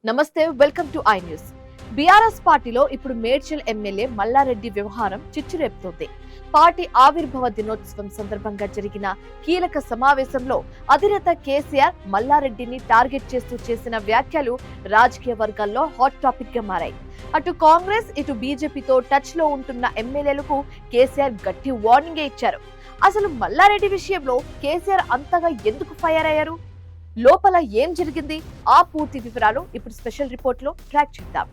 నమస్తే, welcome to I news. BRS పార్టీలో ఇప్పుడు మేడ్చల్ ఎమ్మెల్యే మల్లారెడ్డి వ్యవహారం చిచ్చురేపుతోంది. పార్టీ ఆవిర్భావ దినోత్సవం సందర్భంగా జరిగిన కీలక సమావేశంలో అధినేత కేసీఆర్ మల్లారెడ్డిని టార్గెట్ చేస్తూ చేసిన వ్యాఖ్యలు రాజకీయ వర్గాల్లో హాట్ టాపిక్ గా మారాయి. అటు కాంగ్రెస్ ఇటు బీజేపీతో టచ్ లో ఉంటున్న ఎమ్మెల్యేలకు కేసీఆర్ గట్టి వార్నింగే ఇచ్చారు. అసలు మల్లారెడ్డి విషయంలో కేసీఆర్ అంతగా ఎందుకు ఫైర్ అయ్యారు? లోపల ఏం జరిగింది? ఆ పూర్తి వివరాలు ఇప్పుడు స్పెషల్ రిపోర్ట్ లో ట్రాక్ చేద్దాం.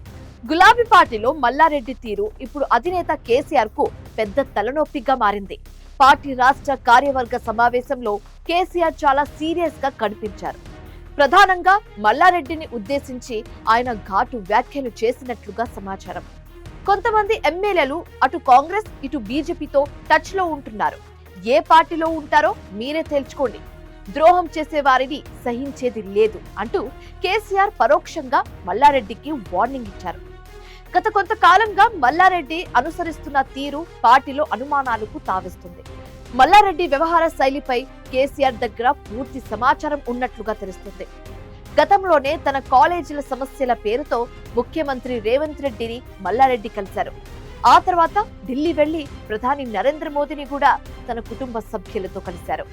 గులాబీ పార్టీలో మల్లారెడ్డి తీరు ఇప్పుడు అధినేత కేసీఆర్ కు పెద్ద తలనొప్పిగా మారింది. పార్టీ రాష్ట్ర కార్యవర్గ సమావేశంలో కేసీఆర్ చాలా సీరియస్ గా కనిపించారు. ప్రధానంగా మల్లారెడ్డిని ఉద్దేశించి ఆయన ఘాటు వ్యాఖ్యలు చేసినట్లుగా సమాచారం. కొంతమంది ఎమ్మెల్యేలు అటు కాంగ్రెస్ ఇటు బీజేపీతో టచ్ లో ఉంటున్నారు. ఏ పార్టీలో ఉంటారో మీరే తేల్చుకోండి. ద్రోహం చేసే వారిని సహించేది లేదు అంటూ కేసీఆర్ పరోక్షంగా మల్లారెడ్డికి వార్నింగ్ ఇచ్చారు. గత కొంతకాలంగా మల్లారెడ్డి అనుసరిస్తున్న తీరు పార్టీలో అనుమానాలకు తావిస్తుంది. మల్లారెడ్డి వ్యవహార శైలిపై కేసీఆర్ దగ్గర పూర్తి సమాచారం ఉన్నట్లుగా తెలుస్తుంది. గతంలోనే తన కాలేజీల సమస్యల పేరుతో ముఖ్యమంత్రి రేవంత్ రెడ్డిని మల్లారెడ్డి కలిశారు. ఆ తర్వాత ఢిల్లీ వెళ్లి ప్రధాని నరేంద్ర మోదీని కూడా తన కుటుంబ సభ్యులతో కలిశారు.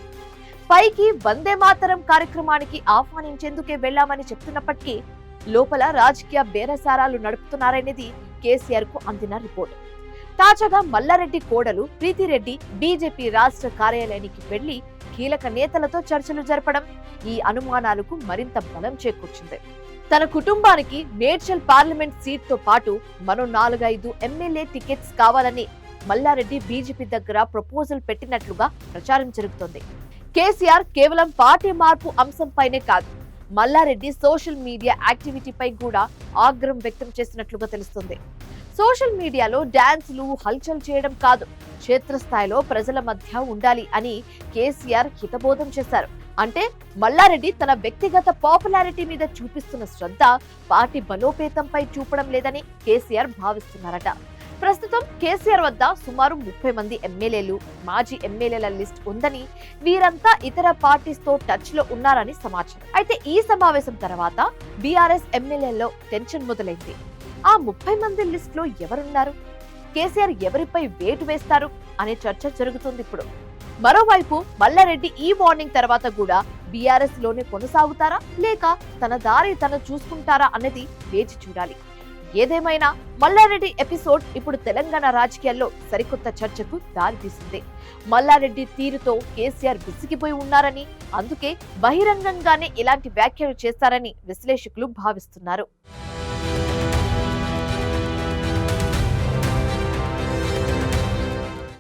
పైకి వందే మాతరం కార్యక్రమానికి ఆహ్వానించేందుకే వెళ్లామని చెప్తున్నప్పటికీ లోపల రాజకీయ బేరసారాలు నడుపుతున్నారనేది కేసీఆర్ కు అందిన రిపోర్ట్. తాజాగా మల్లారెడ్డి కోడలు ప్రీతిరెడ్డి బీజేపీ రాష్ట్ర కార్యాలయానికి వెళ్లి కీలక నేతలతో చర్చలు జరపడం ఈ అనుమానాలకు మరింత బలం చేకూర్చింది. తన కుటుంబానికి మేడ్చల్ పార్లమెంట్ సీట్ తో పాటు మరో 4-5 ఎమ్మెల్యే టికెట్స్ కావాలని మల్లారెడ్డి బీజేపీ దగ్గర ప్రపోజల్ పెట్టినట్లుగా ప్రచారం జరుగుతోంది. కేసీఆర్ కేవలం పార్టీ మార్పు అంశంపైనే కాదు, మల్లారెడ్డి సోషల్ మీడియా యాక్టివిటీపై కూడా ఆగ్రహం వ్యక్తం చేసినట్లుగా తెలుస్తుంది. సోషల్ మీడియాలో డాన్సులు హల్చల్ చేయడం కాదు, క్షేత్రస్థాయిలో ప్రజల మధ్య ఉండాలి అని కేసీఆర్ హితబోధం చేశారు. అంటే మల్లారెడ్డి తన వ్యక్తిగత పాపులారిటీ మీద చూపిస్తున్న శ్రద్ధ పార్టీ బలోపేతంపై చూపడం లేదని కేసీఆర్ భావిస్తున్నారట. ప్రస్తుతం కేసీఆర్ వద్ద సుమారు 30 మంది ఎమ్మెల్యేలు, మాజీ ఎమ్మెల్యేల లిస్ట్ ఉందని, వీరంతా ఇతర పార్టీస్ తో టచ్ లో ఉన్నారని సమాచారం. అయితే ఈ సమావేశం తర్వాత బీఆర్ఎస్ ఎమ్మెల్యేల్లో టెన్షన్ మొదలైంది. ఆ 30 మంది లిస్ట్ లో ఎవరున్నారు? కేసీఆర్ ఎవరిపై వేటు వేస్తారు అనే చర్చ జరుగుతుంది ఇప్పుడు. మరోవైపు మల్లారెడ్డి ఈ వార్నింగ్ తర్వాత కూడా బీఆర్ఎస్ లోనే కొనసాగుతారా లేక తన దారి తను చూసుకుంటారా అన్నది వేచి చూడాలి. ఏదేమైనా మల్లారెడ్డి ఎపిసోడ్ ఇప్పుడు తెలంగాణ రాజకీయాల్లో సరికొత్త చర్చకు దారితీసింది. మల్లారెడ్డి తీరుతో కేసీఆర్ విసిగిపోయి ఉన్నారని, అందుకే బహిరంగంగానే ఇలాంటి వ్యాఖ్యలు చేస్తారని విశ్లేషకులు భావిస్తున్నారు.